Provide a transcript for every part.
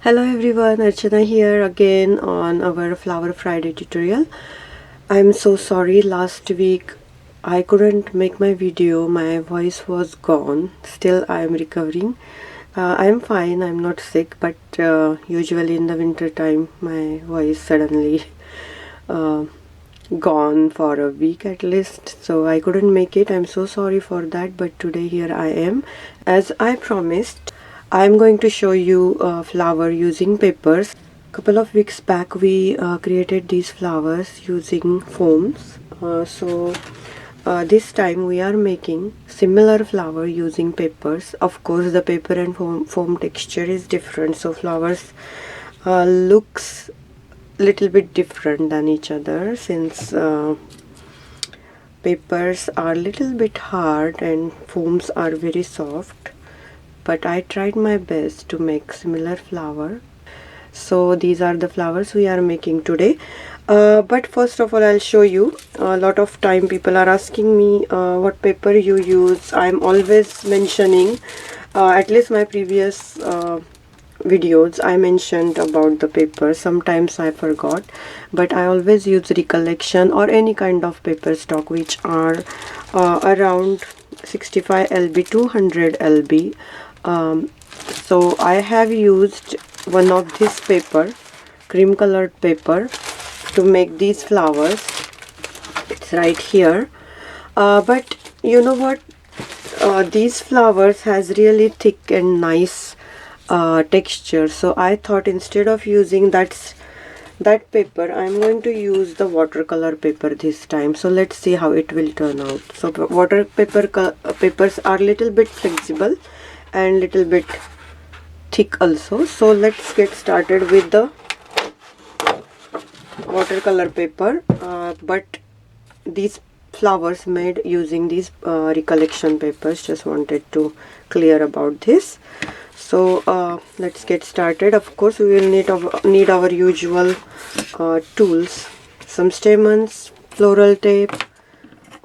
Hello everyone, Archana here again on our Flower Friday tutorial. I'm so sorry, last week I couldn't make my video, my voice was gone. Still I am recovering. I'm fine, I'm not sick, but usually in the winter time my voice suddenly uh, gone for a week at least, so I couldn't make it. I'm so sorry for that, but today here I am. As I promised, I'm going to show you a flower using papers. Couple of weeks back we created these flowers using foams, this time we are making similar flower using papers. Of course the paper and foam texture is different, so flowers looks little bit different than each other, since papers are little bit hard and foams are very soft, but I tried my best to make similar flower. So these are the flowers we are making today. But first of all I'll show you. A lot of time people are asking me what paper you use. I'm always mentioning, at least my previous videos I mentioned about the paper. Sometimes I forgot, but I always use recollection or any kind of paper stock which are around 65 lb, 200 lb. So I have used one of this paper, cream colored paper, to make these flowers. It's right here. But you know what, these flowers has really thick and nice texture, so I thought instead of using that paper I'm going to use the watercolor paper this time. So let's see how it will turn out. So papers are little bit flexible and little bit thick also. So let's get started with the watercolor paper, but these flowers made using these recollection papers. Just wanted to clear about this. So let's get started. Of course we will need our usual tools, some stamens, floral tape,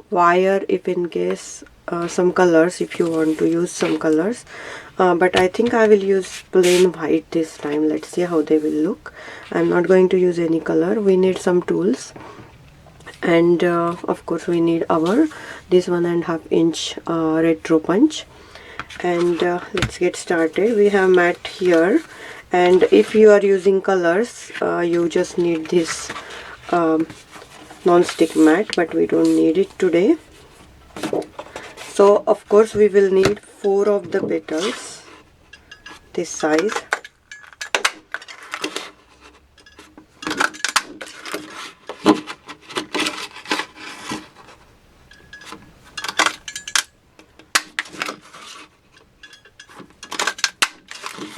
wire if in case, some colors if you want to use some colors, but I think I will use plain white this time. Let's see how they will look. I'm not going to use any color. We need some tools, and of course we need our this 1.5 inch retro punch. And let's get started. We have mat here, and if you are using colors, you just need this non-stick mat, but we don't need it today. So of course we will need 4 of the petals this size.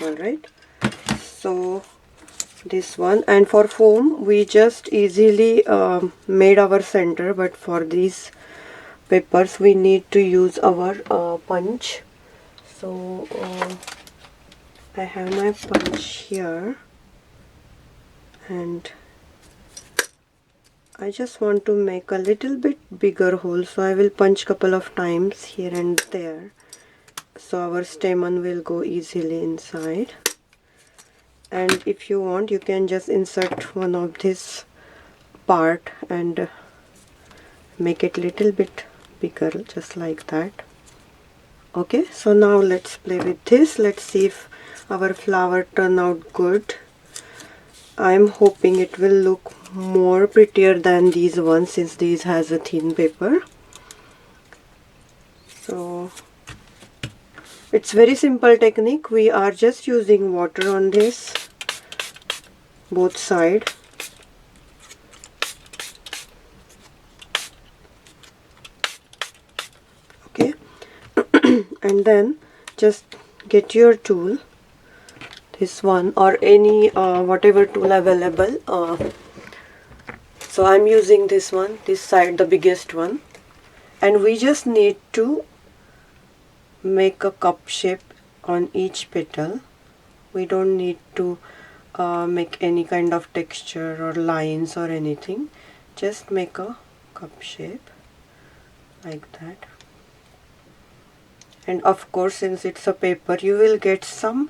Alright, so this one. And for foam we just easily made our center, but for these papers we need to use our punch. So I have my punch here, and I just want to make a little bit bigger hole, so I will punch couple of times here and there, so our stamen will go easily inside. And if you want, you can just insert one of this part and make it little bit bigger, just like that. Okay, so now let's play with this. Let's see if our flower turn out good. I'm hoping it will look more prettier than these ones, since these has a thin paper. So it's very simple technique. We are just using water on this, both side. Okay, and then just get your tool, this one or any whatever tool available. So I'm using this one, this side, the biggest one, and we just need to make a cup shape on each petal. We don't need to make any kind of texture or lines or anything. Just make a cup shape like that. And of course, since it's a paper, you will get some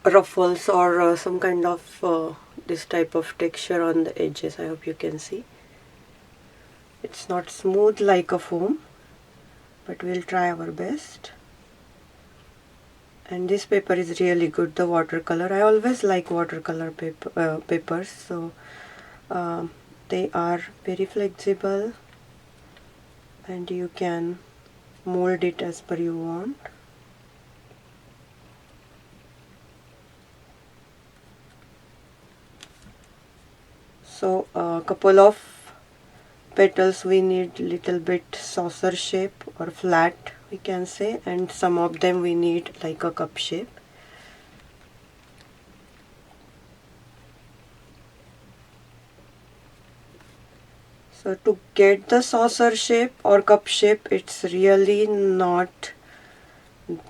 ruffles or some kind of this type of texture on the edges. I hope you can see. It's not smooth like a foam, but we'll try our best. And this paper is really good, the watercolor. I always like watercolor papers, so they are very flexible and you can mold it as per you want. So a couple of petals we need little bit saucer shape or flat, we can say, and some of them we need like a cup shape. So to get the saucer shape or cup shape, it's really not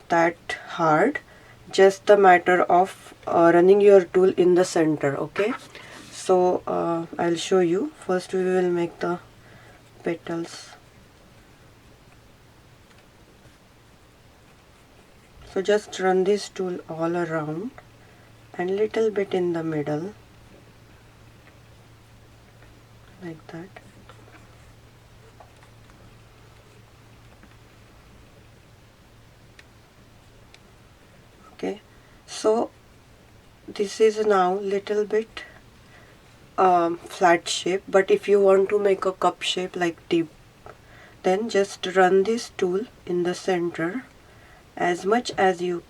that hard, just a matter of running your tool in the center. Okay, so I'll show you. First we will make the petals. So just run this tool all around and little bit in the middle, like that. Okay, so this is now little bit flat shape, but if you want to make a cup shape like deep, then just run this tool in the center as much as you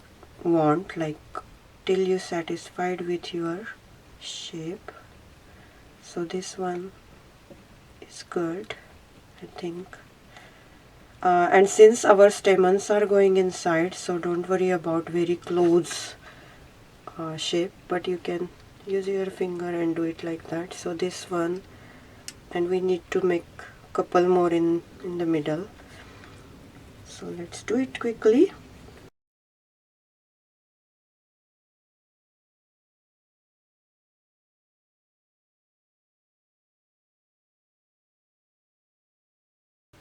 want, like till you satisfied with your shape. So this one is good, I think. And since our stamens are going inside, so don't worry about very close shape, but you can use your finger and do it like that. So this one, and we need to make couple more in the middle. So let's do it quickly.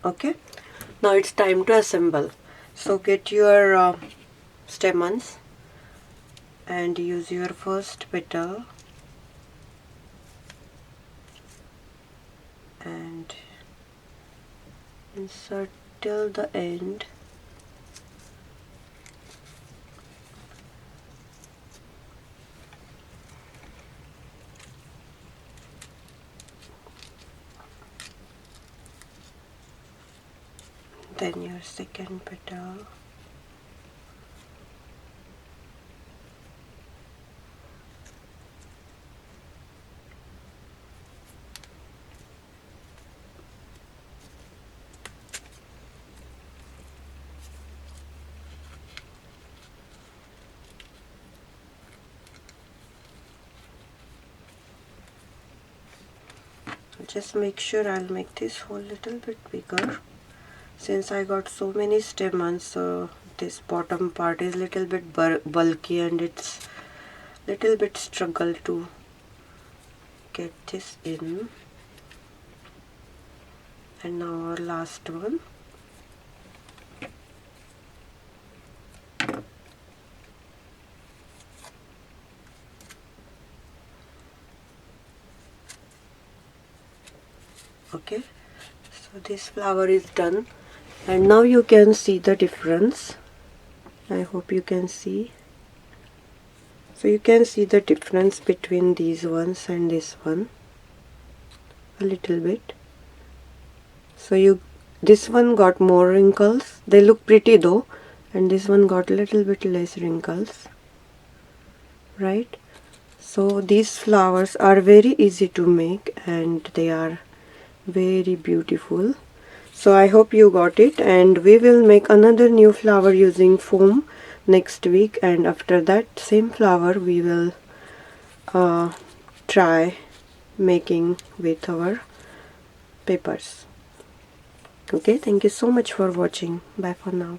Okay, now it's time to assemble. So get your stamens and use your first petal and insert till the end. Then your second petal. Just make sure I'll make this hole little bit bigger. Since I got so many stamens, so this bottom part is little bit bulky and it's little bit struggle to get this in. And now our last one. Okay, so this flower is done, and now you can see the difference. I hope you can see. So you can see the difference between these ones and this one a little bit. So this one got more wrinkles. They look pretty though, and this one got a little bit less wrinkles, right? So these flowers are very easy to make and they are very beautiful. So I hope you got it, and we will make another new flower using foam next week, and after that same flower we will try making with our papers. Okay, thank you so much for watching. Bye for now.